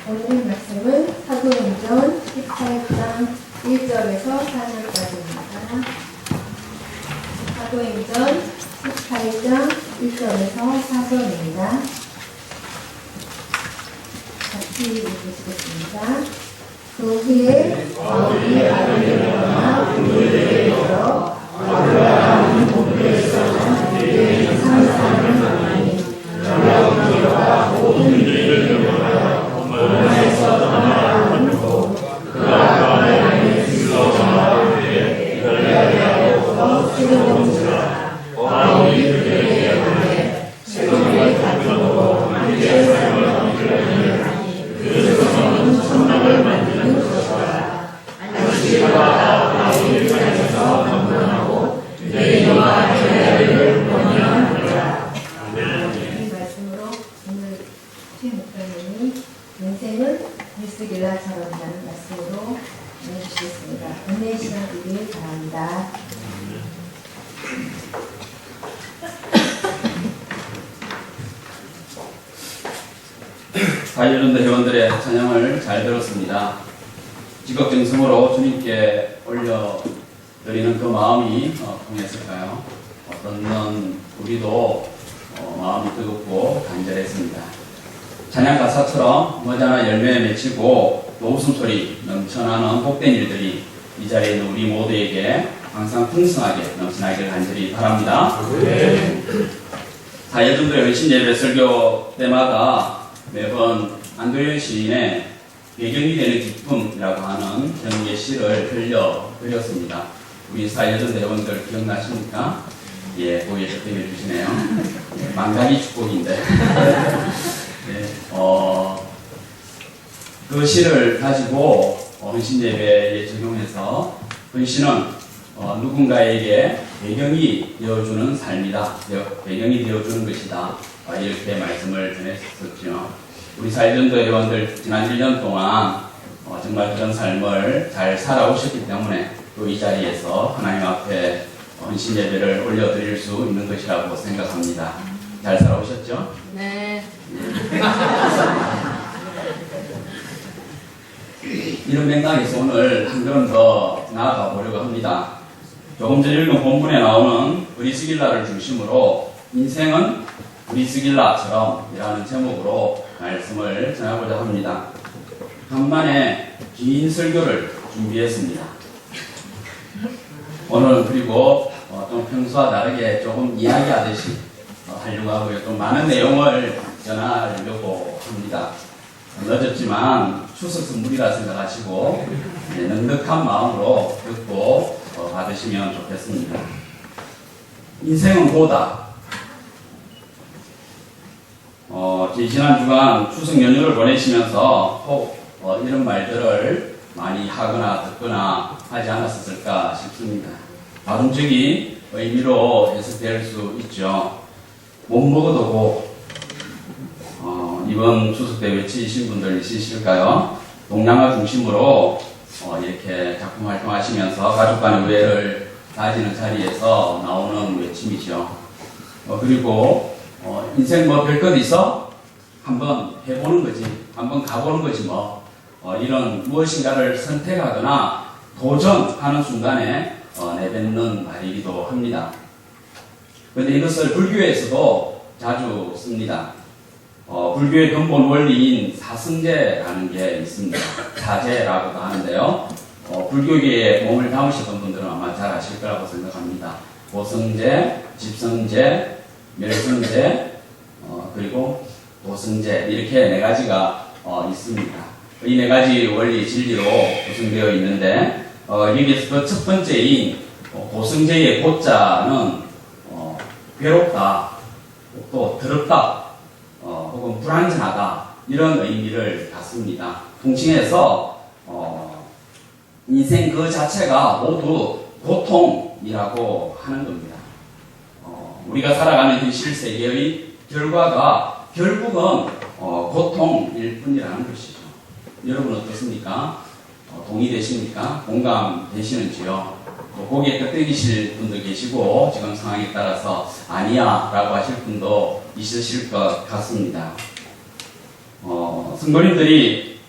오늘 말씀은 사도행전 18장 1절에서 4절까지입니다. 사도행전 18장 1절에서 4절입니다. 같이 읽으시겠습니다. 그 후에 바울이 아들을 떠나 군대에 이르러 아브라함 본토에서 유대인 3사람을 만나니 여러분과 모든 유대인을 모여 로마에서 떠나라고 하고 그 아브라함의 아내 스가랴와 함께 갈릴리아로부터 세례받으라. 바울이 그들에게 이르되 세금의 같으므로 함께 삶을 얻으려니 그 세금은 천막을 만드는 것이라. 안식일과 바울을 향해서 방문하고 유대인과 헬라인을 권면하더라. 이 말씀으로 오늘 최 목사님이 인생은 밀스길라처럼이라는 말씀으로 전해주시겠습니다. 은혜의 시간 되길 바랍니다. 사이언드 회원들의 찬양을 잘 들었습니다. 지극정성으로 주님께 올려드리는 그 마음이 통했을까요? 어떤 우리도 마음이 뜨겁고 간절했습니다. 찬양 가사처럼 머지않아 열매에 맺히고 또 웃음소리 넘쳐나는 복된 일들이 이 자리에 있는 우리 모두에게 항상 풍성하게 넘쳐나기를 간절히 바랍니다. 사이언드의 은신 예배 설교 때마다 매번 안도현 시인의 배경이 되는 기쁨이라고 하는 경의 시를 들려드렸습니다. 우리 사이언드 회원들 기억나십니까? 예, 보기에 적당해 주시네요. 망각이 축복인데. 네, 그 시를 가지고 헌신 예배에 적용해서 헌신은 누군가에게 배경이 되어주는 삶이다. 배경이 되어주는 것이다. 이렇게 말씀을 전했었죠. 우리 사이언드 회원들 지난 1년 동안 정말 그런 삶을 잘 살아오셨기 때문에 또 이 자리에서 하나님 앞에 헌신 예배를 올려드릴 수 있는 것이라고 생각합니다. 잘 살아오셨죠? 네. 이런 맥락에서 오늘 한 걸음 더 나아가 보려고 합니다. 조금 전 읽은 본문에 나오는 브리스길라를 중심으로 인생은 브리스길라처럼 이라는 제목으로 말씀을 전하고자 합니다. 간만에 긴 설교를 준비했습니다. 오늘은 그리고 좀 평소와 다르게 조금 이야기하듯이 하려고 하고요. 또 많은 내용을 전하려고 합니다. 늦었지만 추석 선물이라 생각하시고 넉넉한 마음으로 듣고 받으시면 좋겠습니다. 인생은 고다. 지난 주간 추석 연휴를 보내시면서 혹 이런 말들을 많이 하거나 듣거나 하지 않았을까 싶습니다. 다중적인 의미로 해석될 수 있죠. 못 먹어도 고 이번 추석 때 외치신 분들 있으실까요? 동남아 중심으로 이렇게 작품 활동하시면서 가족 간의 우애를 다지는 자리에서 나오는 외침이죠. 그리고 인생 뭐 별것 있어? 한번 해보는 거지, 한번 가보는 거지 뭐. 이런 무엇인가를 선택하거나 도전하는 순간에 내뱉는 말이기도 합니다. 그런데 이것을 불교에서도 자주 씁니다. 불교의 근본 원리인 사승제라는 게 있습니다. 사제라고도 하는데요. 불교계에 몸을 담으셨던 분들은 아마 잘 아실 거라고 생각합니다. 고성제, 집성제, 멸성제, 그리고 도성제, 이렇게 네 가지가 있습니다. 이 네 가지 원리 진리로 구성되어 있는데 여기에서 그 첫 번째인 고성제의 고자는 괴롭다, 또 더럽다, 혹은 불안전하다, 이런 의미를 갖습니다. 통칭해서 인생 그 자체가 모두 고통이라고 하는 겁니다. 우리가 살아가는 현실 세계의 결과가 결국은 고통일 뿐이라는 것이죠. 여러분 어떻습니까? 동의되십니까? 공감되시는지요? 거기에 끄떡이실 분도 계시고 지금 상황에 따라서 아니야 라고 하실 분도 있으실 것 같습니다. 성도님들이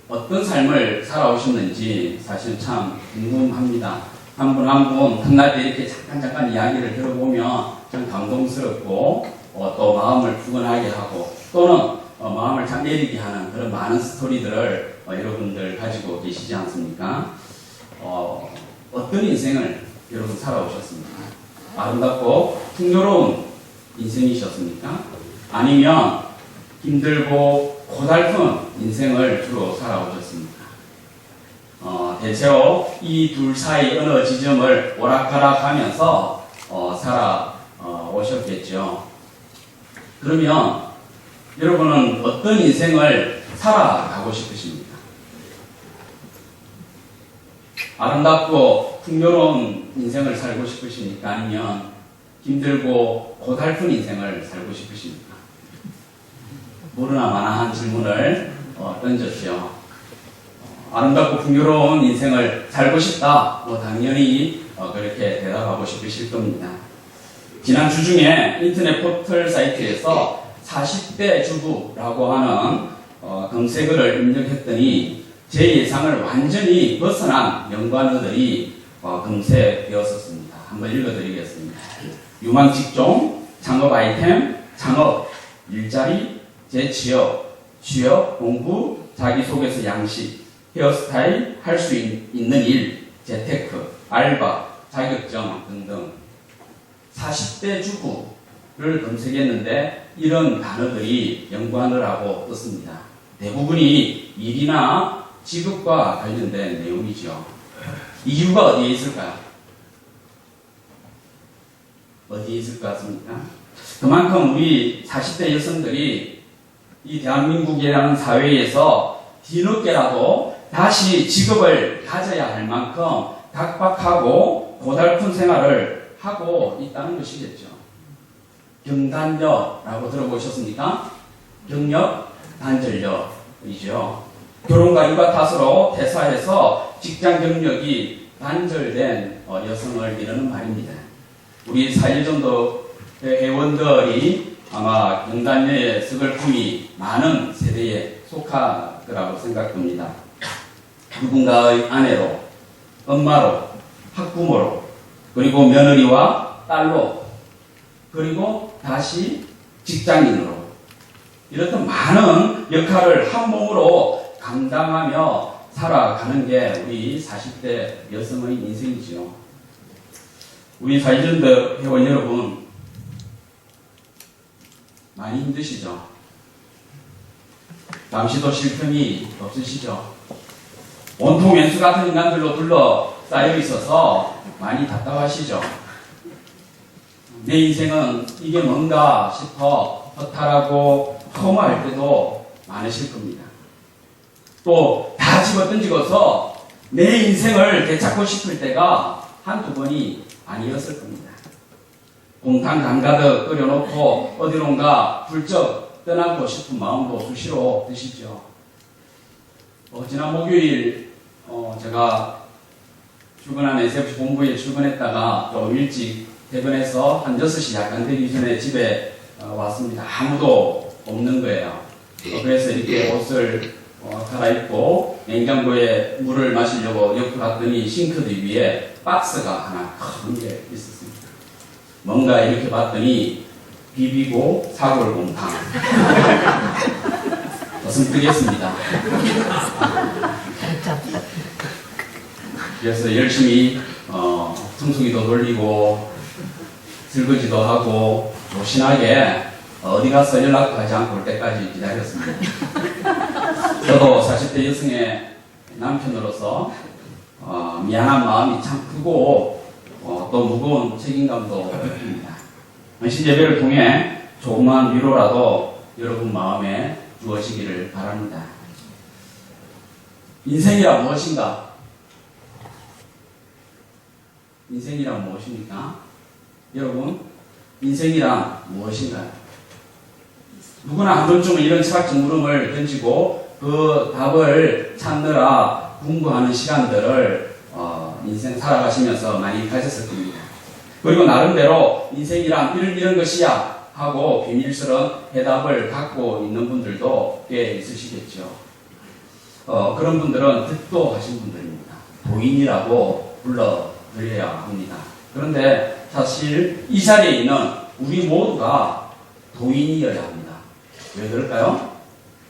어떤 삶을 살아오셨는지 사실 참 궁금합니다. 한 분 한 분 탐날 때 이렇게 잠깐 이야기를 들어보면 참 감동스럽고 또 마음을 푸근하게 하고 또는 마음을 참 내리게 하는 그런 많은 스토리들을 여러분들 가지고 계시지 않습니까? 어떤 인생을 여러분 살아오셨습니까? 아름답고 풍요로운 인생이셨습니까? 아니면 힘들고 고달픈 인생을 주로 살아오셨습니까? 대체로 이 둘 사이 어느 지점을 오락가락 하면서 살아오셨겠죠. 그러면 여러분은 어떤 인생을 살아가고 싶으십니까? 아름답고 풍요로운 인생을 살고 싶으십니까? 아니면 힘들고 고달픈 인생을 살고 싶으십니까? 모르나 마나한 질문을 던졌죠. 아름답고 풍요로운 인생을 살고 싶다. 당연히 그렇게 대답하고 싶으실 겁니다. 지난 주 중에 인터넷 포털 사이트에서 40대 주부라고 하는 검색어를 입력했더니 제 예상을 완전히 벗어난 연관어들이 검색되었었습니다. 한번 읽어드리겠습니다. 유망 직종, 창업 아이템, 창업, 일자리, 재취업, 취업, 공부, 자기소개서 양식, 헤어스타일, 할 수 있는 일, 재테크, 알바, 자격증 등등 40대 주부를 검색했는데 이런 단어들이 연관어라고 떴습니다. 대부분이 일이나 직업과 관련된 내용이죠. 이유가 어디에 있을까요? 어디에 있을 것 같습니까? 그만큼 우리 40대 여성들이 이 대한민국이라는 사회에서 뒤늦게라도 다시 직업을 가져야 할 만큼 각박하고 고달픈 생활을 하고 있다는 것이겠죠. 경단녀라고 들어보셨습니까? 경력, 단절녀이죠. 결혼과 육아 탓으로 퇴사해서 직장 경력이 단절된 여성을 이르는 말입니다. 우리 4일 정도 회원들이 아마 경단녀의 서글픔이 많은 세대에 속할 거라고 생각됩니다. 누군가의 아내로, 엄마로, 학부모로, 그리고 며느리와 딸로, 그리고 다시 직장인으로 이렇듯 많은 역할을 한 몸으로 감당하며 살아가는 게 우리 40대 여성의 인생이지요. 우리 사이전드 회원 여러분 많이 힘드시죠? 잠시도 쉴 틈이 없으시죠? 온통 왼수 같은 인간들로 둘러싸여 있어서 많이 답답하시죠? 내 인생은 이게 뭔가 싶어 허탈하고 허무할 때도 많으실 겁니다. 또 다 집어던지고서 내 인생을 되찾고 싶을 때가 한두 번이 아니었을 겁니다. 곰탕 간가득 끓여놓고 어디론가 훌쩍 떠나고 싶은 마음도 수시로 드시죠. 지난 목요일 제가 출근한 SF 본부에 출근했다가 좀 일찍 퇴근해서 한 6시 약간 되기 전에 집에 왔습니다. 아무도 없는 거예요. 그래서 이렇게 옷을 갈아입고 냉장고에 물을 마시려고 옆으로 갔더니 싱크대 위에 박스가 하나 큰 게 있었습니다. 뭔가 이렇게 봤더니 비비고 사골곰탕. 가슴 뜨겠습니다. 그래서 열심히 청소기도 돌리고 설거지도 하고 조신하게 어디 가서 연락도 하지 않고 올 때까지 기다렸습니다. 저도 40대 여성의 남편으로서 미안한 마음이 참 크고 또 무거운 책임감도 느낍니다. 헌신 예배를 통해 조그만 위로라도 여러분 마음에 주어지기를 바랍니다. 인생이란 무엇인가? 인생이란 무엇입니까? 여러분, 인생이란 무엇인가요? 누구나 한 번쯤은 이런 철학적 물음을 던지고 그 답을 찾느라 공부하는 시간들을 인생 살아가시면서 많이 가졌을 겁니다. 그리고 나름대로 인생이란 이런 것이야 하고 비밀스러운 해답을 갖고 있는 분들도 꽤 있으시겠죠. 그런 분들은 득도하신 분들입니다. 도인이라고 불러드려야 합니다. 그런데 사실 이 자리에 있는 우리 모두가 도인이어야 합니다. 왜 그럴까요?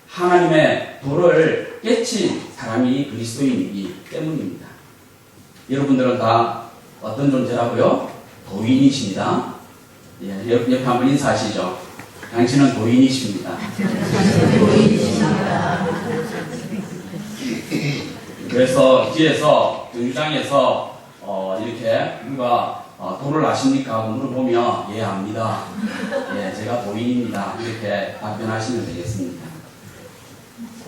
하나님의 도를 깨친 사람이 그리스도인이기 때문입니다. 여러분들은 다 어떤 존재라고요? 도인이십니다. 예, 옆에 한번 인사하시죠. 당신은 도인이십니다. 그래서 뒤에서 경주장에서 이렇게 누가 도를 아십니까? 하고 물어보면 예 압니다. 예 제가 도인입니다. 이렇게 답변하시면 되겠습니다.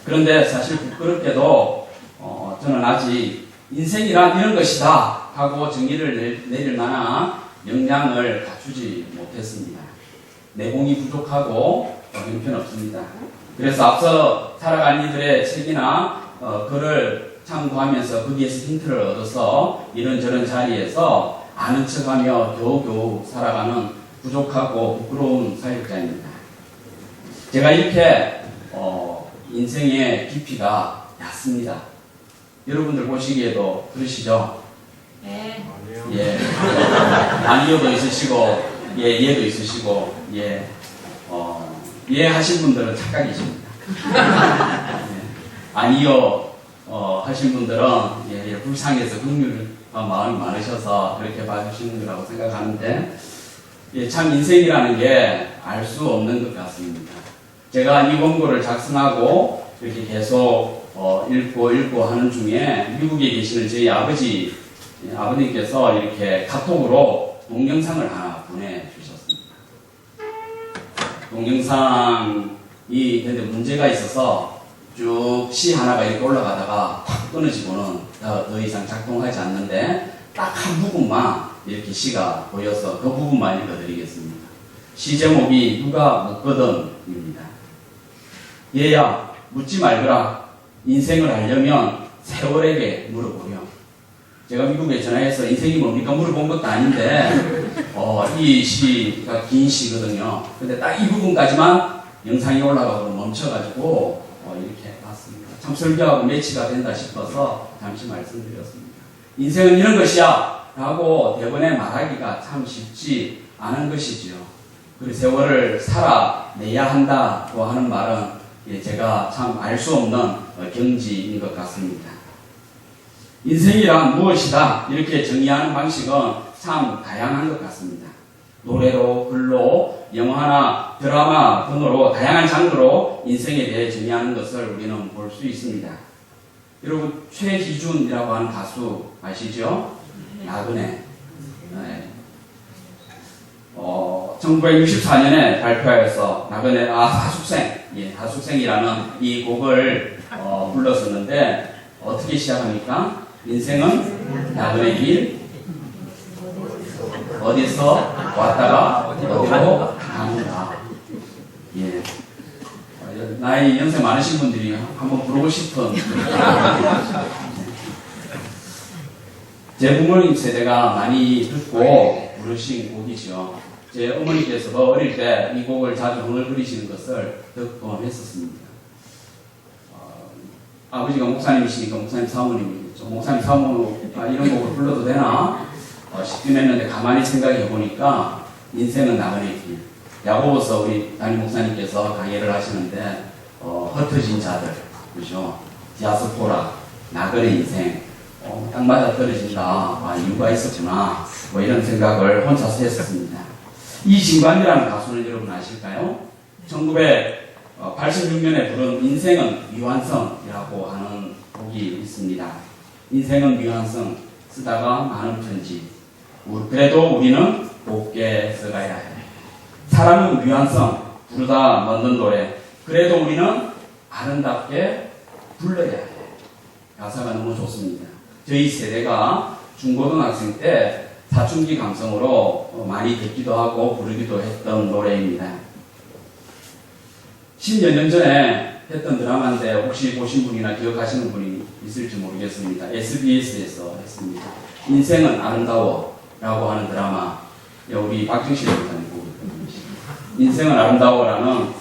그런데 사실 부끄럽게도 저는 아직 인생이란 이런 것이다 하고 정의를 내릴 만한 역량을 갖추지 못했습니다. 내공이 부족하고 형편없습니다. 그래서 앞서 살아간 이들의 책이나 글을 참고하면서 거기에서 힌트를 얻어서 이런저런 자리에서 아는 척하며 겨우겨우 살아가는 부족하고 부끄러운 사역자입니다. 제가 이렇게 인생의 깊이가 얕습니다. 여러분들 보시기에도 그러시죠? 네. 예. 아니요도 있으시고, 예, 예도 있으시고, 예. 예 하신 분들은 착각이십니다. 예. 아니요, 하신 분들은, 예, 불쌍해서 긍휼 마음이 많으셔서 그렇게 봐주시는 거라고 생각하는데, 예, 참 인생이라는 게 알 수 없는 것 같습니다. 제가 이 원고를 작성하고 이렇게 계속 읽고 하는 중에 미국에 계시는 저희 아버님께서 이렇게 카톡으로 동영상을 하나 보내주셨습니다. 동영상이 근데 문제가 있어서 쭉 시 하나가 이렇게 올라가다가 탁 끊어지고는 더 이상 작동하지 않는데 딱 한 부분만 이렇게 시가 보여서 그 부분만 읽어드리겠습니다. 시 제목이 누가 묻거든입니다. 얘야 묻지 말거라. 인생을 알려면 세월에게 물어보렴. 제가 미국에 전화해서 인생이 뭡니까 물어본 것도 아닌데 이 시가 긴 시거든요. 근데 딱 이 부분까지만 영상이 올라가고 멈춰가지고 이렇게 봤습니다. 참 설교하고 매치가 된다 싶어서 잠시 말씀드렸습니다. 인생은 이런 것이야 라고 대번에 말하기가 참 쉽지 않은 것이지요. 그리고 세월을 살아내야 한다고 하는 말은 제가 참 알 수 없는 경지인 것 같습니다. 인생이란 무엇이다 이렇게 정의하는 방식은 참 다양한 것 같습니다. 노래로, 글로, 영화나 드라마 등으로 다양한 장르로 인생에 대해 정의하는 것을 우리는 볼 수 있습니다. 여러분 최희준이라고 하는 가수 아시죠? 나그네. 네. 1964년에 발표하여서 나그네 하숙생, 예, 하숙생이라는 이 곡을 불렀었는데 어떻게 시작합니까? 인생은 나그네 길 어디서 왔다가 어디로 가는가. 예. 나이 연세 많으신 분들이 한번 부르고 싶은 제 부모님 세대가 많이 듣고 부르신 곡이죠. 제 어머니께서도 어릴 때 이 곡을 자주 흥얼거리시는 것을 듣곤 했었습니다. 아버지가 목사님이시니까 목사님 사모님이겠죠. 목사님 사모 이런 곡을 불러도 되나 싶긴 했는데 가만히 생각해 보니까 인생은 나그네 길. 야고보서 우리 담임 목사님께서 강의를 하시는데 흩어진 자들, 그죠? 디아스포라, 나그네 인생. 딱 맞아 떨어진다. 이유가 있었구나. 뭐 이런 생각을 혼자서 했었습니다. 이진관이라는 가수는 여러분 아실까요? 1986년에 부른 인생은 미완성이라고 하는 곡이 있습니다. 인생은 미완성 쓰다가 많은 편지. 그래도 우리는 곱게 써가야 해. 사람은 미완성 부르다 넣는 노래. 그래도 우리는 아름답게 불러야 해. 가사가 너무 좋습니다. 저희 세대가 중고등학생 때 사춘기 감성으로 많이 듣기도 하고 부르기도 했던 노래입니다. 10여 년 전에 했던 드라마인데 혹시 보신 분이나 기억하시는 분이 있을지 모르겠습니다. SBS에서 했습니다. 인생은 아름다워 라고 하는 드라마. 우리 박정실 목사님 보고 있습니다. 인생은 아름다워라는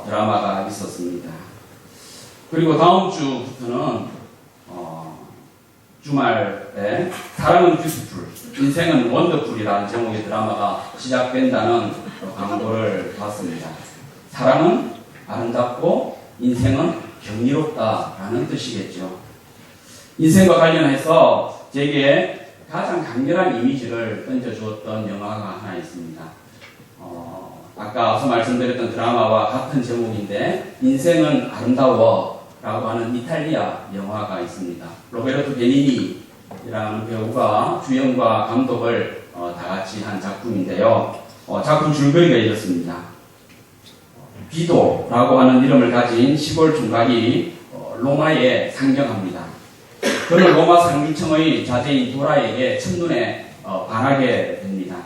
드라마가 있었습니다. 그리고 다음 주부터는 주말에 사랑은 뷰티풀, 인생은 원더풀이라는 제목의 드라마가 시작된다는 광고를 봤습니다. 사랑은 아름답고 인생은 경이롭다라는 뜻이겠죠. 인생과 관련해서 제게 가장 강렬한 이미지를 던져주었던 영화가 하나 있습니다. 아까 앞서 말씀드렸던 드라마와 같은 제목인데 인생은 아름다워 라고 하는 이탈리아 영화가 있습니다. 로베르토 베니니라는 배우가 주연과 감독을 다 같이 한 작품인데요. 작품 줄거리가 이렇습니다. 비도라고 하는 이름을 가진 시골 총각이 로마에 상경합니다. 그는 로마 상류층의 자제인 도라에게 첫눈에 반하게 됩니다.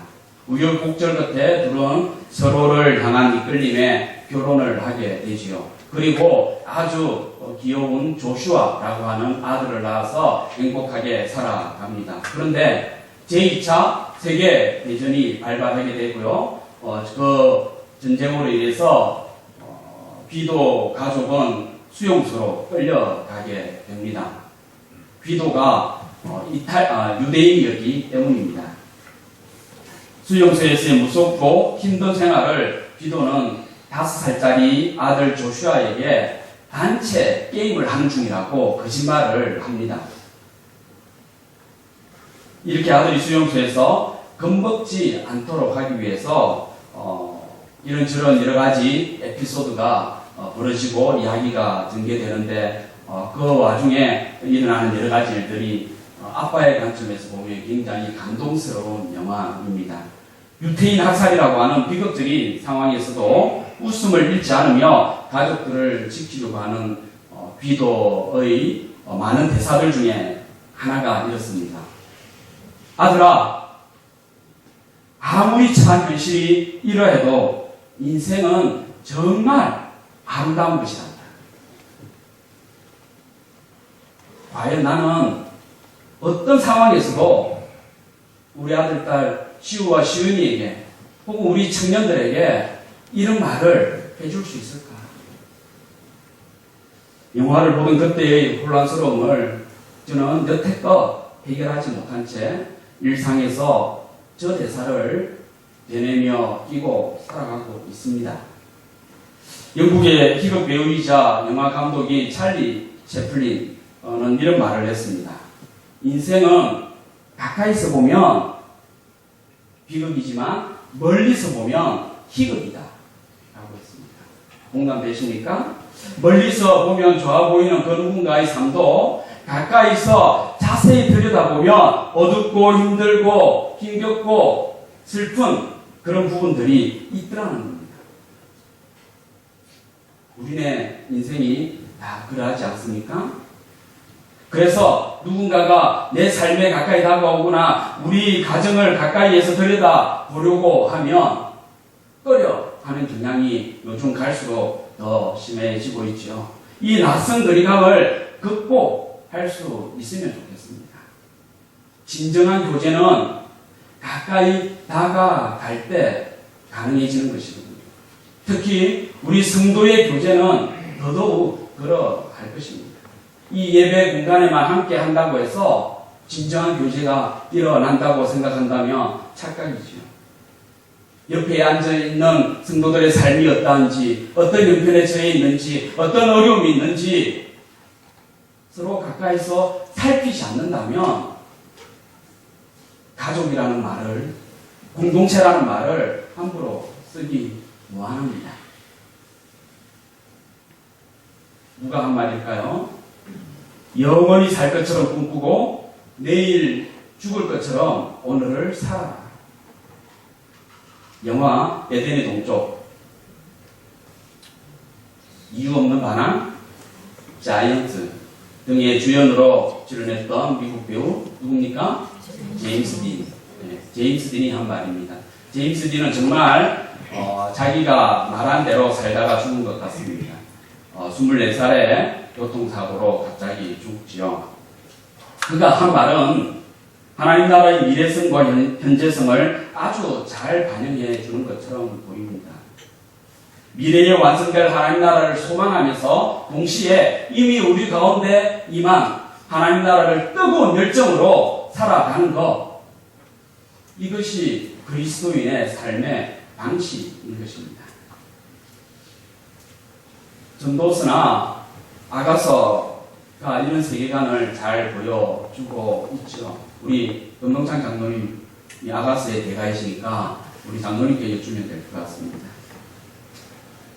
우여곡절 끝에 둘은 서로를 향한 이끌림에 결혼을 하게 되지요. 그리고 아주 귀여운 조슈아라고 하는 아들을 낳아서 행복하게 살아갑니다. 그런데 제2차 세계대전이 발발하게 되고요. 그 전쟁으로 인해서 비도 가족은 수용소로 끌려가게 됩니다. 비도가 유대인이었기 때문입니다. 수용소에서의 무섭고 힘든 생활을 비도는 5살짜리 아들 조슈아에게 단체 게임을 하는 중이라고 거짓말을 합니다. 이렇게 아들이 수용소에서 겁먹지 않도록 하기 위해서 이런저런 여러 가지 에피소드가 벌어지고 이야기가 전개되는데 그 와중에 일어나는 여러 가지 일들이 아빠의 관점에서 보면 굉장히 감동스러운 영화입니다. 유태인 학살이라고 하는 비극적인 상황에서도 웃음을 잃지 않으며 가족들을 지키려고 하는 비도의 많은 대사들 중에 하나가 이렇습니다. 아들아, 아무리 처한 현실이 이러해도 인생은 정말 아름다운 것이란다. 과연 나는 어떤 상황에서도 우리 아들, 딸, 시우와 시은이에게 혹은 우리 청년들에게 이런 말을 해줄 수 있을까? 영화를 보던 그때의 혼란스러움을 저는 여태껏 해결하지 못한 채 일상에서 저 대사를 되뇌며 끼고 살아가고 있습니다. 영국의 희극 배우이자 영화 감독인 찰리 채플린은 이런 말을 했습니다. 인생은 가까이서 보면 비극이지만 멀리서 보면 희극이다 라고 했습니다. 공감되십니까? 멀리서 보면 좋아 보이는 그 누군가의 삶도 가까이서 자세히 들여다보면 어둡고 힘들고 힘겹고 슬픈 그런 부분들이 있더라는 겁니다. 우리네 인생이 다 그러하지 않습니까? 그래서 누군가가 내 삶에 가까이 다가오거나 우리 가정을 가까이에서 들여다보려고 하면 꺼려하는 경향이 요즘 갈수록 더 심해지고 있죠. 이 낯선 거리감을 극복할 수 있으면 좋겠습니다. 진정한 교제는 가까이 다가갈 때 가능해지는 것이거든요. 특히 우리 성도의 교제는 더더욱 그러할 것입니다. 이 예배 공간에만 함께 한다고 해서 진정한 교제가 일어난다고 생각한다면 착각이죠. 옆에 앉아있는 성도들의 삶이 어떠한지, 어떤 형편에 처해 있는지, 어떤 어려움이 있는지 서로 가까이서 살피지 않는다면 가족이라는 말을, 공동체라는 말을 함부로 쓰기 무한합니다. 누가 한 말일까요? 영원히 살 것처럼 꿈꾸고 내일 죽을 것처럼 오늘을 살아라. 영화 에덴의 동쪽, 이유 없는 반항, 자이언트 등의 주연으로 출연했던 미국 배우 누굽니까? 제임스 딘. 제임스 딘이 한 말입니다. 제임스 딘은 정말 자기가 말한 대로 살다가 죽은 것 같습니다. 24살에 교통사고로 갑자기 죽지요. 그가 한 말은 하나님 나라의 미래성과 현재성을 아주 잘 반영해 주는 것처럼 보입니다. 미래에 완성될 하나님 나라를 소망하면서 동시에 이미 우리 가운데 임한 하나님 나라를 뜨거운 열정으로 살아가는 것, 이것이 그리스도인의 삶의 방식인 것입니다. 전도서나 아가서가 이런 세계관을 잘 보여주고 있죠. 우리 은동창 장로님이 아가서의 대가이시니까 우리 장로님께 여쭈면 될 것 같습니다.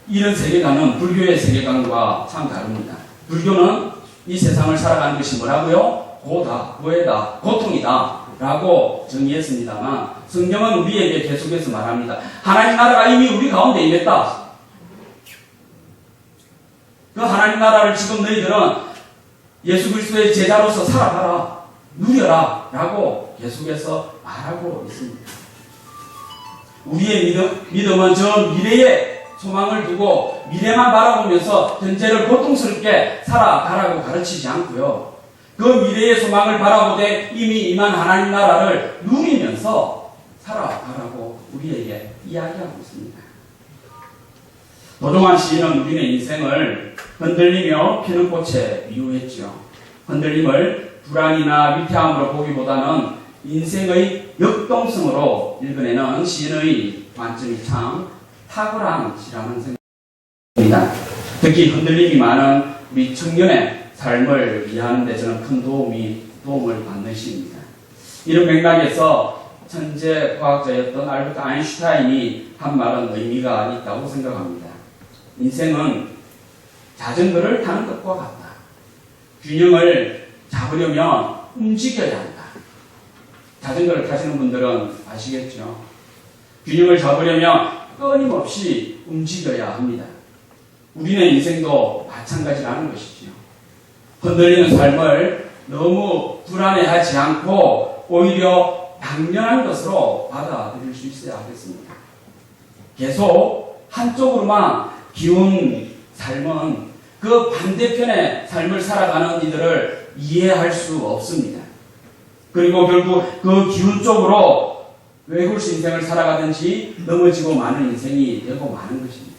이런 세계관은 불교의 세계관과 참 다릅니다. 불교는 이 세상을 살아가는 것이 뭐라고요? 고다, 고해다, 고통이다 라고 정의했습니다만 성경은 우리에게 계속해서 말합니다. 하나님 나라가 이미 우리 가운데 임했다. 그 하나님 나라를 지금 너희들은 예수 그리스도의 제자로서 살아가라, 누려라 라고 계속해서 말하고 있습니다. 우리의 믿음은 저 미래에 소망을 두고 미래만 바라보면서 현재를 고통스럽게 살아가라고 가르치지 않고요. 그 미래의 소망을 바라보되 이미 임한 하나님 나라를 누리면서 살아가라고 우리에게 이야기하고 있습니다. 도종환 시인은 우리의 인생을 흔들리며 피는 꽃에 비유했죠. 흔들림을 불안이나 위태함으로 보기보다는 인생의 역동성으로 읽어내는 시인의 관점이 참 탁월한 시라는 생각입니다. 특히 흔들림이 많은 우리 청년의 삶을 이해하는 데 저는 큰 도움을 받는 시입니다. 이런 맥락에서 천재 과학자였던 알버트 아인슈타인이 한 말은 의미가 있다고 생각합니다. 인생은 자전거를 타는 것과 같다. 균형을 잡으려면 움직여야 한다. 자전거를 타시는 분들은 아시겠죠? 균형을 잡으려면 끊임없이 움직여야 합니다. 우리는 인생도 마찬가지라는 것이죠. 흔들리는 삶을 너무 불안해하지 않고 오히려 당연한 것으로 받아들일 수 있어야 하겠습니다. 계속 한쪽으로만 기운 삶은 그 반대편의 삶을 살아가는 이들을 이해할 수 없습니다. 그리고 결국 그 기운 쪽으로 외골수 인생을 살아가든지 넘어지고 마는 인생이 되고 마는 것입니다.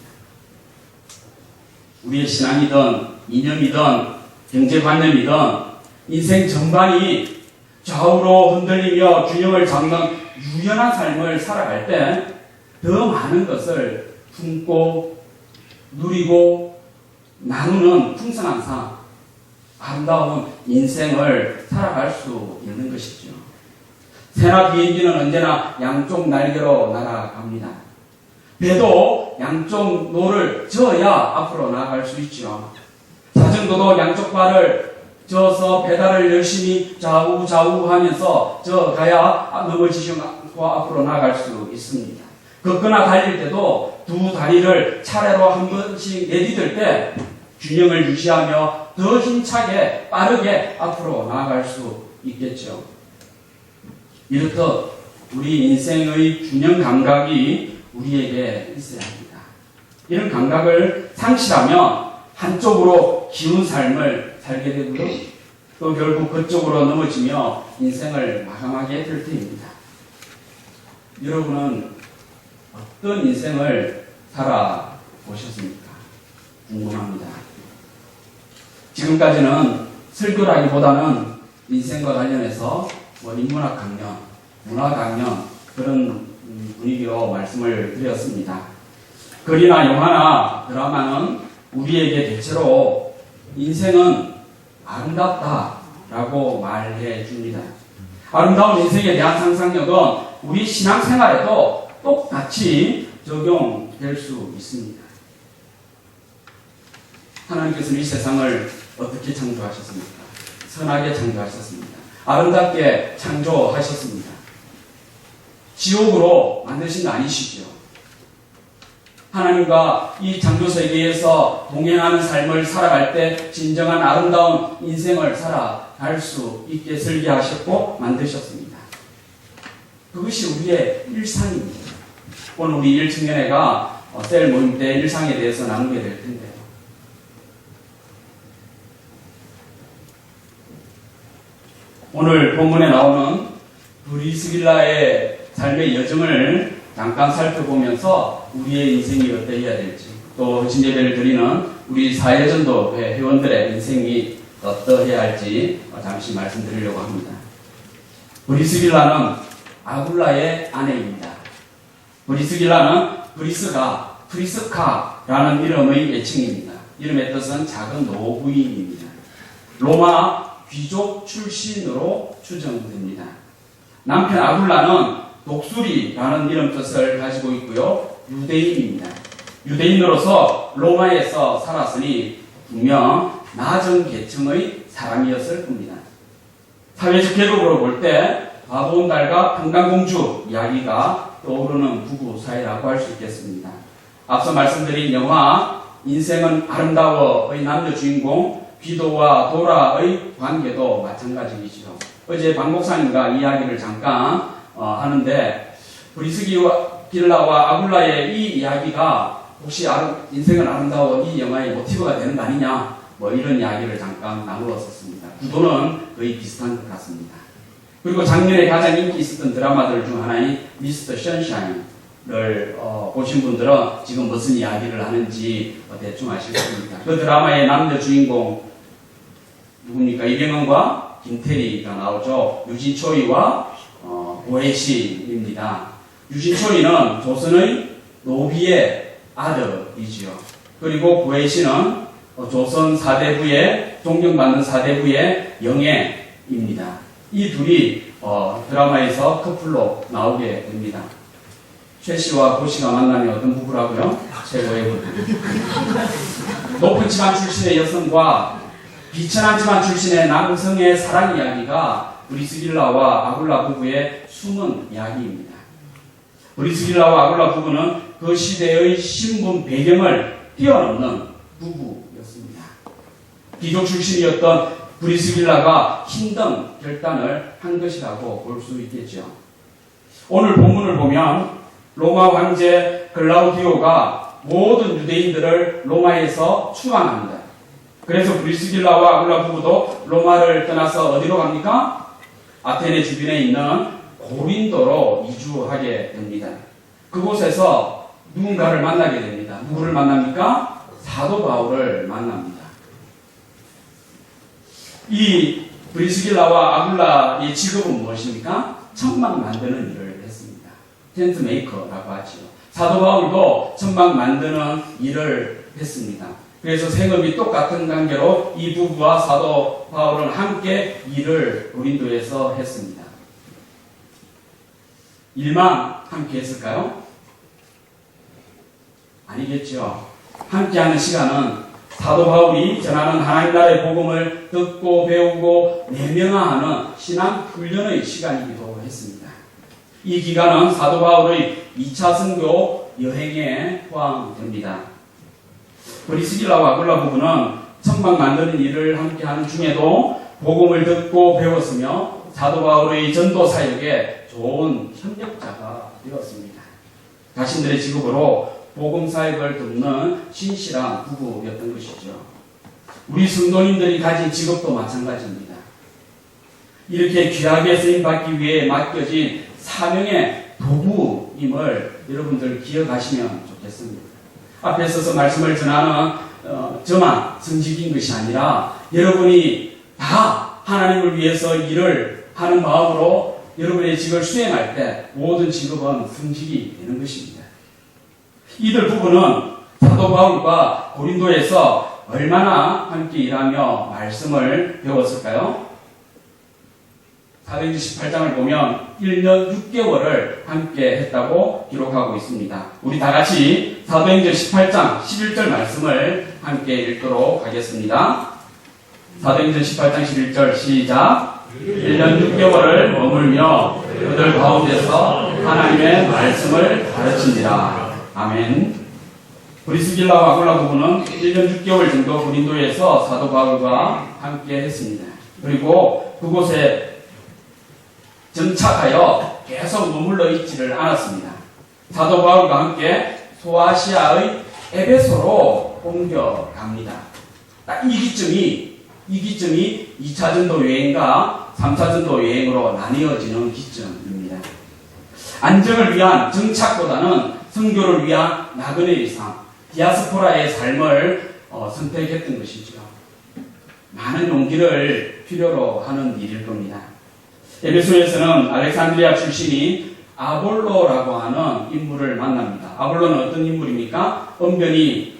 우리의 신앙이든 이념이든 경제관념이든 인생 전반이 좌우로 흔들리며 균형을 잡는 유연한 삶을 살아갈 때 더 많은 것을 품고 누리고 나누는 풍성한 삶, 아름다운 인생을 살아갈 수 있는 것이죠. 새나 비행기는 언제나 양쪽 날개로 날아갑니다. 배도 양쪽 노를 저어야 앞으로 나아갈 수 있죠. 자전거도 양쪽 발을 저어서 페달을 열심히 좌우 하면서 저어가야 넘어지지 않고 앞으로 나아갈 수 있습니다. 걷거나 달릴 때도 두 다리를 차례로 한 번씩 내디딜 때 균형을 유지하며 더 힘차게 빠르게 앞으로 나아갈 수 있겠죠. 이렇듯 우리 인생의 균형 감각이 우리에게 있어야 합니다. 이런 감각을 상실하면 한쪽으로 기운 삶을 살게 되고요. 또 결국 그쪽으로 넘어지며 인생을 마감하게 될 터입니다. 여러분은 어떤 인생을 살아보셨습니까? 궁금합니다. 지금까지는 설교라기보다는 인생과 관련해서 인문학 강연, 문화 강연 그런 분위기로 말씀을 드렸습니다. 글이나 영화나 드라마는 우리에게 대체로 인생은 아름답다라고 말해 줍니다. 아름다운 인생에 대한 상상력은 우리 신앙생활에도 똑같이 적용될 수 있습니다. 하나님께서는 이 세상을 어떻게 창조하셨습니까? 선하게 창조하셨습니다. 아름답게 창조하셨습니다. 지옥으로 만드신 거 아니시죠? 하나님과 이 창조 세계에서 동행하는 삶을 살아갈 때 진정한 아름다운 인생을 살아갈 수 있게 설계하셨고 만드셨습니다. 그것이 우리의 일상입니다. 오늘 우리 일청년회가 셀 모임 때 일상에 대해서 나누게 될 텐데요. 오늘 본문에 나오는 브리스길라의 삶의 여정을 잠깐 살펴보면서 우리의 인생이 어떠해야 될지, 또 헌신 예배를 드리는 우리 사회전도회 회원들의 인생이 어떠해야 할지 잠시 말씀드리려고 합니다. 브리스길라는 아굴라의 아내입니다. 브리스길라는 프리스카라는 이름의 애칭입니다. 이름의 뜻은 작은 노부인입니다. 로마 귀족 출신으로 추정됩니다. 남편 아굴라는 독수리라는 이름 뜻을 가지고 있고요. 유대인입니다. 유대인으로서 로마에서 살았으니 분명 낮은 계층의 사람이었을 겁니다. 사회적 계급으로 볼 때 바보온 달과 평강공주 이야기가 떠오르는 부부 사이라고 할 수 있겠습니다. 앞서 말씀드린 영화 인생은 아름다워의 남녀 주인공 비도와 도라의 관계도 마찬가지이죠. 어제 박 목사님과 이야기를 잠깐 하는데 브리스길라와 아굴라의 이 이야기가 혹시 인생은 아름다워 이 영화의 모티브가 되는 거 아니냐 이런 이야기를 잠깐 나누었었습니다. 구도는 거의 비슷한 것 같습니다. 그리고 작년에 가장 인기 있었던 드라마들 중 하나인 미스터 션샤인을 보신 분들은 지금 무슨 이야기를 하는지 대충 아실 겁니다. 그 드라마의 남녀 주인공 누굽니까? 이병헌과 김태리가 나오죠. 유진초이와 고혜신입니다. 유진초이는 조선의 노비의 아들이지요. 그리고 고혜신은 조선 사대부의 존경받는 사대부의 영예입니다. 이 둘이 드라마에서 커플로 나오게 됩니다. 최 씨와 고 씨가 만나면 어떤 부부라고요? 최고의 부부. 높은 집안 출신의 여성과 비천한 집안 출신의 남성의 사랑 이야기가 브리스길라와 아굴라 부부의 숨은 이야기입니다. 브리스길라와 아굴라 부부는 그 시대의 신분 배경을 뛰어넘는 부부였습니다. 귀족 출신이었던 브리스길라가 힘든 결단을 한 것이라고 볼 수 있겠죠. 오늘 본문을 보면 로마 황제 글라우디오가 모든 유대인들을 로마에서 추방합니다. 그래서 브리스길라와 아굴라 부부도 로마를 떠나서 어디로 갑니까? 아테네 주변에 있는 고린도로 이주하게 됩니다. 그곳에서 누군가를 만나게 됩니다. 누구를 만납니까? 사도 바울을 만납니다. 이 브리스길라와 아굴라의 직업은 무엇입니까? 천막 만드는 일을 했습니다. 텐트 메이커라고 하죠. 사도 바울도 천막 만드는 일을 했습니다. 그래서 생업이 똑같은 관계로 이 부부와 사도 바울은 함께 일을 고린도에서 했습니다. 일만 함께 했을까요? 아니겠죠. 함께하는 시간은 사도 바울이 전하는 하나님 나라의 복음을 듣고 배우고 내면화하는 신앙 훈련의 시간이기도 했습니다. 이 기간은 사도 바울의 2차 선교 여행에 포함됩니다. 브리스길라와 아굴라 부부는 천막 만드는 일을 함께하는 중에도 복음을 듣고 배웠으며 사도 바울의 전도 사역에 좋은 협력자가 되었습니다. 자신들의 직업으로 복음 사역을 돕는 신실한 부부였던 것이죠. 우리 성도님들이 가진 직업도 마찬가지입니다. 이렇게 귀하게 쓰임받기 위해 맡겨진 사명의 도구임을 여러분들 기억하시면 좋겠습니다. 앞에 서서 말씀을 전하는 저만 성직인 것이 아니라 여러분이 다 하나님을 위해서 일을 하는 마음으로 여러분의 직업을 수행할 때 모든 직업은 성직이 되는 것입니다. 이들 부부는 사도 바울과 고린도에서 얼마나 함께 일하며 말씀을 배웠을까요? 사도행전 18장을 보면 1년 6개월을 함께 했다고 기록하고 있습니다. 우리 다 같이 사도행전 18장 11절 말씀을 함께 읽도록 하겠습니다. 사도행전 18장 11절 시작. 1년 6개월을 머물며 그들 가운데서 하나님의 말씀을 가르치니라. 아멘. 브리스길라와 아굴라 부부는 1년 6개월 정도 고린도에서 사도 바울과 함께 했습니다. 그리고 그곳에 정착하여 계속 머물러 있지를 않았습니다. 사도 바울과 함께 소아시아의 에베소로 옮겨갑니다. 딱 이 기점이 2차 전도 여행과 3차 전도 여행으로 나뉘어지는 기점입니다. 안정을 위한 정착보다는 선교를 위한 나그네의 삶, 디아스포라의 삶을 선택했던 것이죠. 많은 용기를 필요로 하는 일일 겁니다. 에베소에서는 알렉산드리아 출신인 아볼로라고 하는 인물을 만납니다. 아볼로는 어떤 인물입니까? 언변이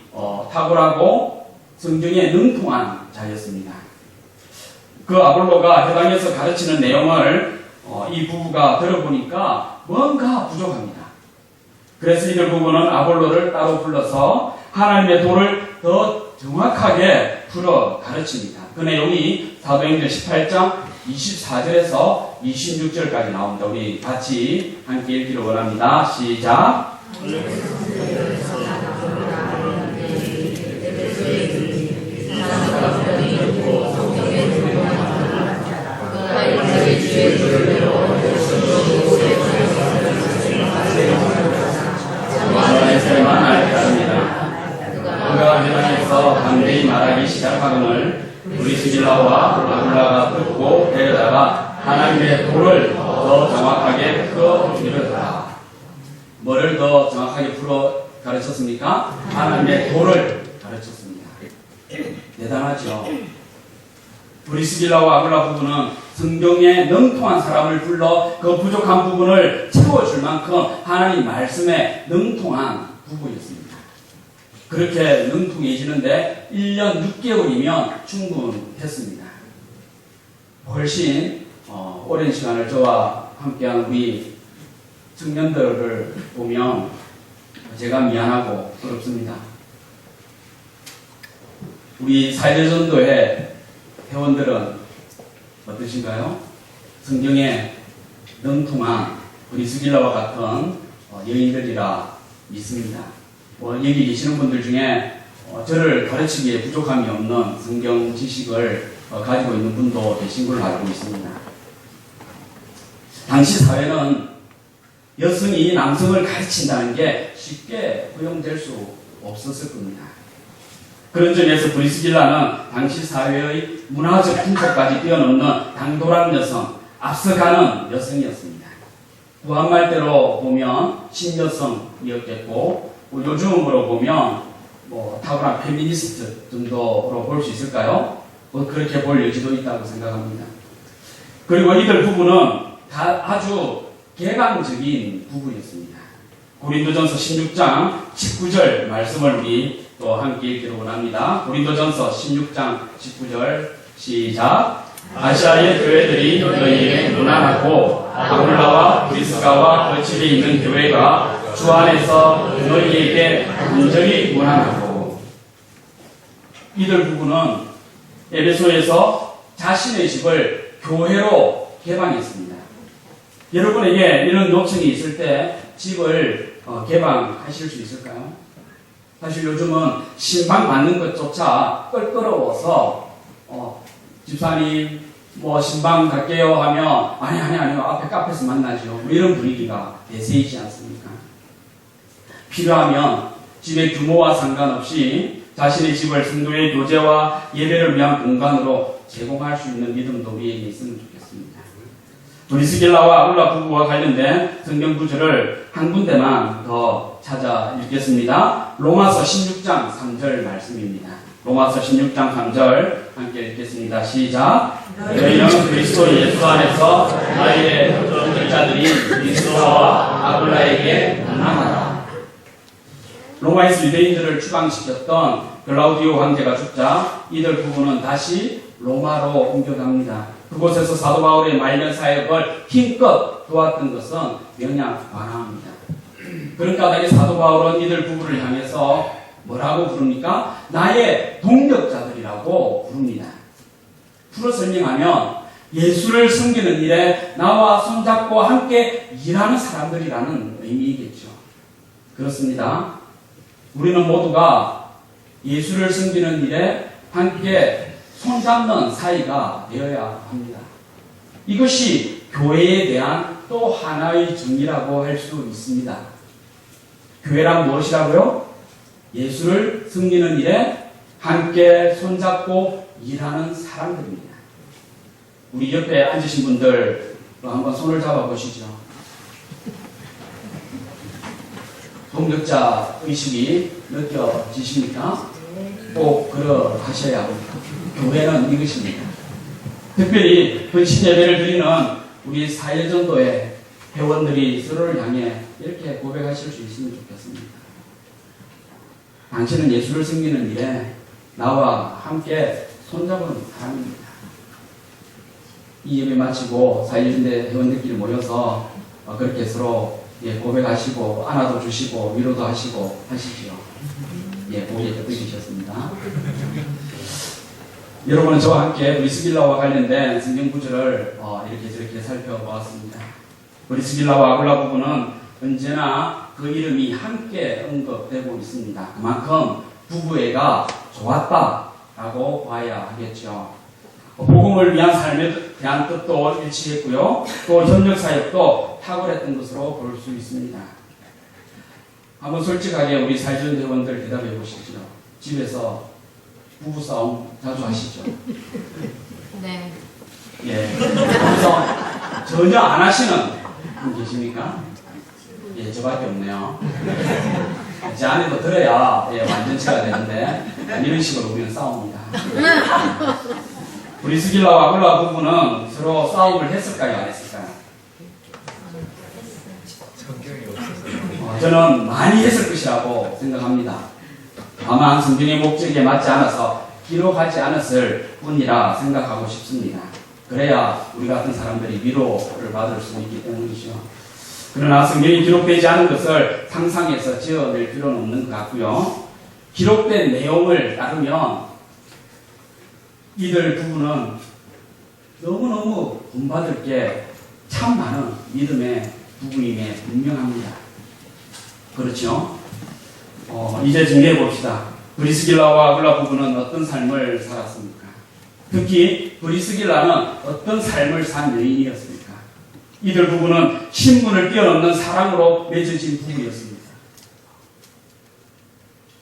탁월하고 성경에 능통한 자였습니다. 그 아볼로가 해당에서 가르치는 내용을 이 부부가 들어보니까 뭔가 부족합니다. 그래서 이들 부부는 아볼로를 따로 불러서 하나님의 도를 더 정확하게 풀어 가르칩니다. 그 내용이 사도행전 18장 24절에서 26절까지 나옵니다. 우리 같이 함께 읽기를 원합니다. 시작. 그가 회당에서 담대히 말하기 시작하거늘 브리스길라와 아굴라가 듣고 데려다가 하나님의 도를 더 정확하게 풀어 이르더라. 뭐를 더 정확하게 풀어 가르쳤습니까? 하나님의 도를 가르쳤습니다. 대단하죠. 브리스길라와 아굴라 부부는 성경에 능통한 사람을 불러 그 부족한 부분을 채워줄 만큼 하나님 말씀에 능통한 부부였습니다. 그렇게 능통해지는데 1년 6개월이면 충분했습니다. 훨씬 오랜 시간을 저와 함께한 우리 청년들을 보면 제가 미안하고 부럽습니다. 우리 사회전도회 회원들은 어떠신가요? 성경에 능통한 브리스길라와 같은 여인들이라 믿습니다. 여기 계시는 분들 중에 저를 가르치기에 부족함이 없는 성경 지식을 가지고 있는 분도 계신 걸로 알고 있습니다. 당시 사회는 여성이 남성을 가르친다는 게 쉽게 허용될 수 없었을 겁니다. 그런 점에서 브리스길라는 당시 사회의 문화적 분석까지 뛰어넘는 당돌한 여성, 앞서가는 여성이었습니다. 구한말대로 보면 신여성이었겠고, 요즘으로 보면 탁월한 페미니스트 정도로 볼 수 있을까요? 그렇게 볼 여지도 있다고 생각합니다. 그리고 이들 부부는 다 아주 개방적인 부부였습니다. 고린도전서 16장 19절 말씀을 우리 또 함께 읽기를 원합니다. 고린도전서 16장 19절 시작. 아시아의 교회들이 너희에게 무난하고 아굴라와 브리스가와 그 집에 있는 교회가 주 안에서 너희에게 온전히 무난하고. 이들 부부는 에베소에서 자신의 집을 교회로 개방했습니다. 여러분에게 이런 요청이 있을 때 집을 개방하실 수 있을까요? 사실 요즘은 신방 받는 것조차 껄끄러워서 집사님 신방 갈게요 하면 아니요 앞에 카페에서 만나죠. 이런 분위기가 대세이지 않습니까? 필요하면 집의 규모와 상관없이 자신의 집을 성도의 교제와 예배를 위한 공간으로 제공할 수 있는 믿음도 우리에게 있으면 좋겠습니다. 브리스길라와 아굴라 부부와 관련된 성경 구절을 한 군데만 더 찾아 읽겠습니다. 로마서 16장 3절 말씀입니다. 로마서 16장 3절 함께 읽겠습니다. 시작. 너희는 그리스도 예수 안에서 나의 동역자들인 브리스가와 아굴라에게 무난하다. 로마에서 유대인들을 추방시켰던 글라우디오 황제가 죽자 이들 부부는 다시 로마로 옮겨갑니다. 그곳에서 사도 바울의 말년 사역을 힘껏 도왔던 것은 명약 관하입니다. 그런 까닭에 사도 바울은 이들 부부를 향해서 뭐라고 부릅니까? 나의 동력자들이라고 부릅니다. 풀어 설명하면 예수를 섬기는 일에 나와 손잡고 함께 일하는 사람들이라는 의미이겠죠. 그렇습니다. 우리는 모두가 예수를 섬기는 일에 함께 손잡는 사이가 되어야 합니다. 이것이 교회에 대한 또 하나의 정의라고 할 수 있습니다. 교회란 무엇이라고요? 예수를 섬기는 일에 함께 손잡고 일하는 사람들입니다. 우리 옆에 앉으신 분들 한번 손을 잡아 보시죠. 동력자 의식이 느껴지십니까? 꼭 그러하셔야 합니다. 교회는 이것입니다. 특별히 헌신 예배를 드리는 우리 사회전도의 회원들이 서로를 향해 이렇게 고백하실 수 있으면 좋겠습니다. 당신은 예수를 섬기는 일에 나와 함께 손잡은 사람입니다. 이 예배 마치고 사회전대 회원들끼리 모여서 그렇게 서로 고백하시고 안아도 주시고 위로도 하시고 하시지요. 보기에 gat득이셨습니다. 여러분은 저와 함께 브리스길라와 관련된 성경 구절을 이렇게 저렇게 살펴보았습니다. 브리스길라와 아굴라 부부는 언제나 그 이름이 함께 언급되고 있습니다. 그만큼 부부애가 좋았다라고 봐야 하겠죠. 복음을 위한 삶에 대한 뜻도 일치했고요. 또 협력 사역도 탁월했던 것으로 볼 수 있습니다. 한번 솔직하게 우리 사회전 회원들 대답해 보시죠. 집에서 부부싸움 자주 하시죠? 네. 그래서 전혀 안 하시는 분 계십니까? 저밖에 없네요. 제 아내도 들어야 완전체가 되는데 이런 식으로 우리는 싸웁니다. 브리스길라와 아굴라 부부는 서로 싸움을 했을까요? 안 했을까요? 저는 많이 했을 것이라고 생각합니다. 다만 성경의 목적에 맞지 않아서 기록하지 않았을 뿐이라 생각하고 싶습니다. 그래야 우리 같은 사람들이 위로를 받을 수 있기 때문이죠. 그러나 성경이 기록되지 않은 것을 상상해서 지어낼 필요는 없는 것 같고요. 기록된 내용을 따르면 이들 부부는 너무너무 본받을 게 참 많은 믿음의 부부임에 분명합니다. 그렇죠? 이제 정리해 봅시다. 브리스길라와 아굴라 부부는 어떤 삶을 살았습니까? 특히 브리스길라는 어떤 삶을 산 여인이었습니까? 이들 부부는 신분을 뛰어넘는 사랑으로 맺어진 부부였습니다.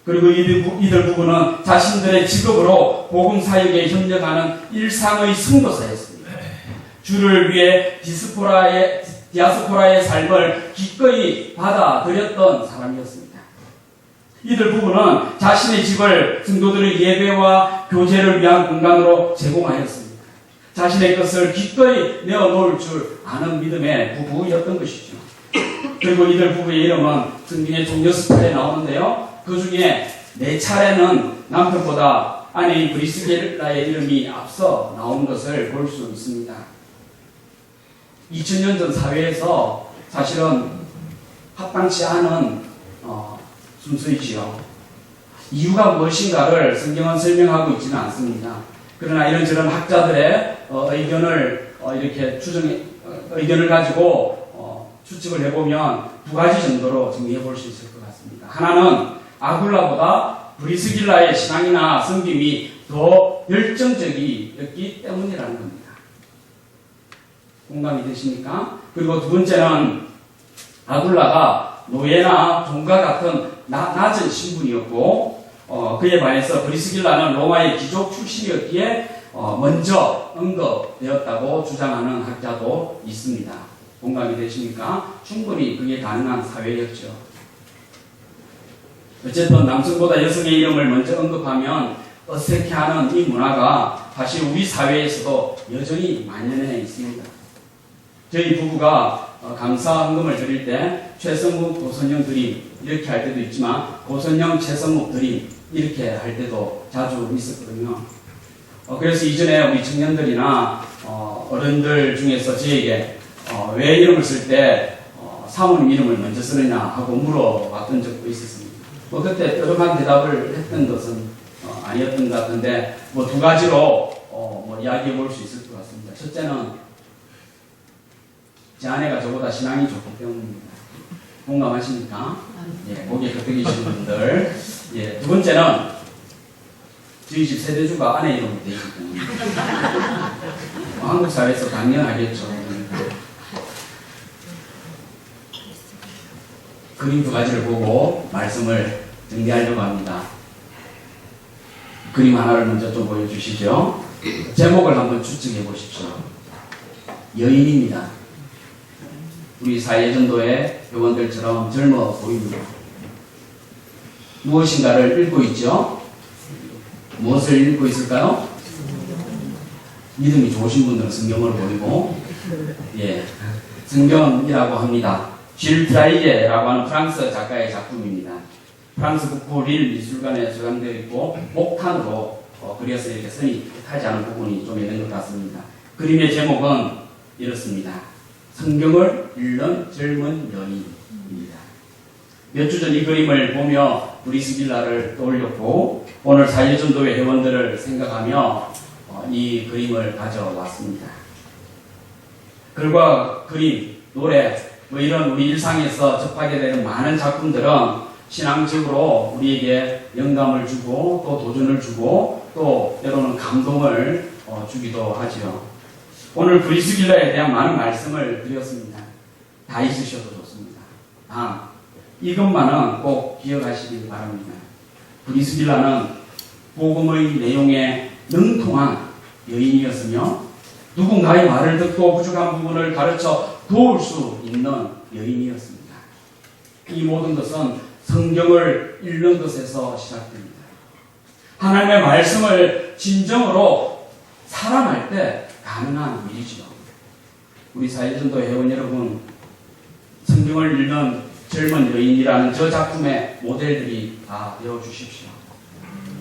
그리고 이들 부부는 자신들의 직업으로 복음 사역에 협력하는 일상의 선교사였습니다. 주를 위해 디아스포라의 삶을 기꺼이 받아들였던 사람이었습니다. 이들 부부는 자신의 집을 성도들의 예배와 교제를 위한 공간으로 제공하였습니다. 자신의 것을 기꺼이 내어놓을 줄 아는 믿음의 부부였던 것이죠. 그리고 이들 부부의 이름은 성경의 총 6차례 나오는데요. 그 중에 4차례는 남편보다 아내인 브리스길라의 이름이 앞서 나온 것을 볼 수 있습니다. 2000년 전 사회에서 사실은 합당치 않은 순서이지요. 이유가 무엇인가를 성경은 설명하고 있지는 않습니다. 그러나 이런저런 학자들의 의견을 이렇게 의견을 가지고 추측을 해보면 2가지 정도로 정리해 볼 수 있을 것 같습니다. 하나는 아굴라보다 브리스길라의 신앙이나 섬김이 더 열정적이었기 때문이라는 겁니다. 공감이 되십니까? 그리고 2번째는 아굴라가 노예나 종과 같은 낮은 신분이었고 그에 반해서 브리스길라는 로마의 귀족 출신이었기에 먼저 언급되었다고 주장하는 학자도 있습니다. 공감이 되십니까? 충분히 그게 가능한 사회였죠. 어쨌든 남성보다 여성의 이름을 먼저 언급하면 어색해하는 이 문화가 사실 우리 사회에서도 여전히 만연해 있습니다. 저희 부부가 감사 헌금을 드릴 때 최성묵 고선영 드림 이렇게 할 때도 있지만 고선영 최성묵 드림 이렇게 할 때도 자주 있었거든요. 그래서 이전에 우리 청년들이나 어른들 중에서 저에게 왜 이름을 쓸 때 사모님 이름을 먼저 쓰느냐 하고 물어봤던 적도 있었습니다. 그때 뾰족한 대답을 했던 것은 아니었던 것 같은데 2가지로 이야기해 볼 수 있을 것 같습니다. 첫째는 제 아내가 저보다 신앙이 좋기 때문입니다. 공감하십니까? 거기에 gat득이신 분들. 2번째는 저희 집 세대주가 아내 이름으로 되어 있기 때문입니다. 한국 사회에서 당연하겠죠. 그림 2가지를 보고 말씀을 정리하려고 합니다. 그림 하나를 먼저 좀 보여주시죠. 제목을 한번 추측해 보십시오. 여인입니다. 우리 사회전도의 회원들처럼 젊어 보입니다. 무엇인가를 읽고 있죠. 무엇을 읽고 있을까요? 믿음이 좋으신 분들은 성경을 보이고, 예, 성경이라고 합니다. 질 트라이제라고 하는 프랑스 작가의 작품입니다. 프랑스 북부 릴 미술관에 저장되어 있고 목탄으로 그려서 이렇게 선이 타지 않은 부분이 좀 있는 것 같습니다. 그림의 제목은 이렇습니다. 성경을 읽는 젊은 여인입니다. 몇 주 전 이 그림을 보며 브리스길라를 떠올렸고 오늘 사회전도회 회원들을 생각하며 이 그림을 가져왔습니다. 글과 그림, 노래 뭐 이런 우리 일상에서 접하게 되는 많은 작품들은 신앙적으로 우리에게 영감을 주고 또 도전을 주고 또 때로는 감동을 주기도 하죠. 오늘 브리스길라에 대한 많은 말씀을 드렸습니다. 다 있으셔도 좋습니다. 이것만은 꼭 기억하시길 바랍니다. 브리스길라는 복음의 내용에 능통한 여인이었으며 누군가의 말을 듣고 부족한 부분을 가르쳐 도울 수 있는 여인이었습니다. 이 모든 것은 성경을 읽는 것에서 시작됩니다. 하나님의 말씀을 진정으로 사랑할 때 가능한 일이죠. 우리 사회전도 회원 여러분, 성경을 읽는 젊은 여인이라는 저 작품의 모델들이 다 되어주십시오.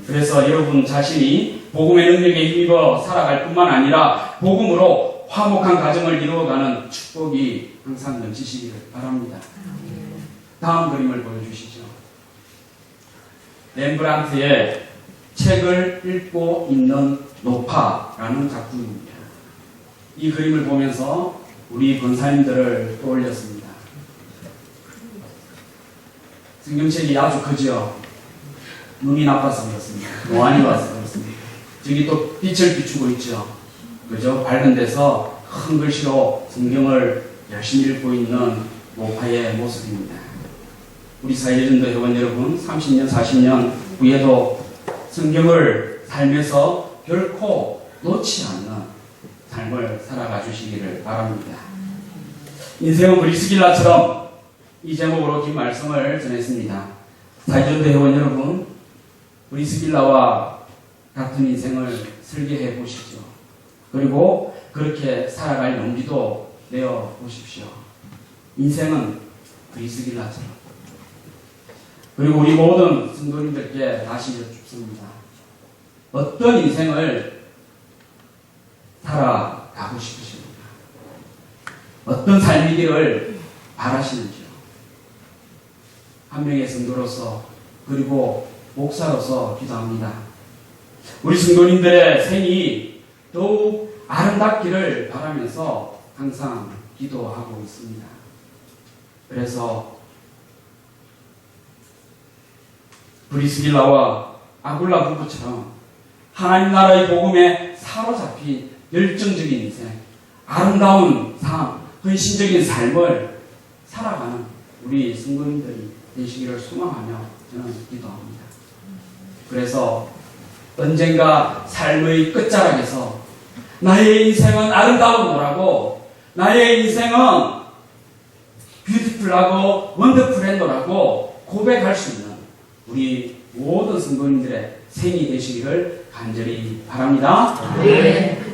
그래서 여러분 자신이 복음의 능력에 힘입어 살아갈 뿐만 아니라 복음으로 화목한 가정을 이루어가는 축복이 항상 넘치시기를 바랍니다. 다음 그림을 보여주시죠. 렘브란트의 책을 읽고 있는 노파라는 작품입니다. 이 그림을 보면서 우리 권사님들을 떠올렸습니다. 성경책이 아주 크죠. 눈이 나빠서 그렇습니다. 노안이 와서 그렇습니다. 저기 또 빛을 비추고 있죠. 그죠? 밝은 데서 큰 글씨로 성경을 열심히 읽고 있는 노파의 모습입니다. 우리 사회전도 회원 여러분, 30년, 40년 후에도 성경을 살면서 결코 놓지 않는 삶을 살아가 주시기를 바랍니다. 인생은 브리스길라처럼 이 제목으로 긴 말씀을 전했습니다. 사회전도 회원 여러분, 브리스길라와 같은 인생을 설계해 보시죠. 그리고 그렇게 살아갈 용기도 내어 보십시오. 인생은 브리스길라처럼. 그리고 우리 모든 성도님들께 다시 여쭙습니다. 어떤 인생을 살아가고 싶으십니까? 어떤 삶이기를 바라시는지요? 한 명의 성도로서 그리고 목사로서 기도합니다. 우리 성도님들의 생이 더욱 아름답기를 바라면서 항상 기도하고 있습니다. 그래서 브리스길라와 아굴라 부부처럼 하나님 나라의 복음에 사로잡힌 열정적인 인생, 아름다운 삶, 헌신적인 삶을 살아가는 우리 성도님들이 되시기를 소망하며 저는 기도합니다. 그래서 언젠가 삶의 끝자락에서 나의 인생은 아름다운 나의 인생은 뷰티풀하고 원더풀했노라고 고백할 수 있는 우리 모든 성도님들의 생이 되시기를 간절히 바랍니다. 네.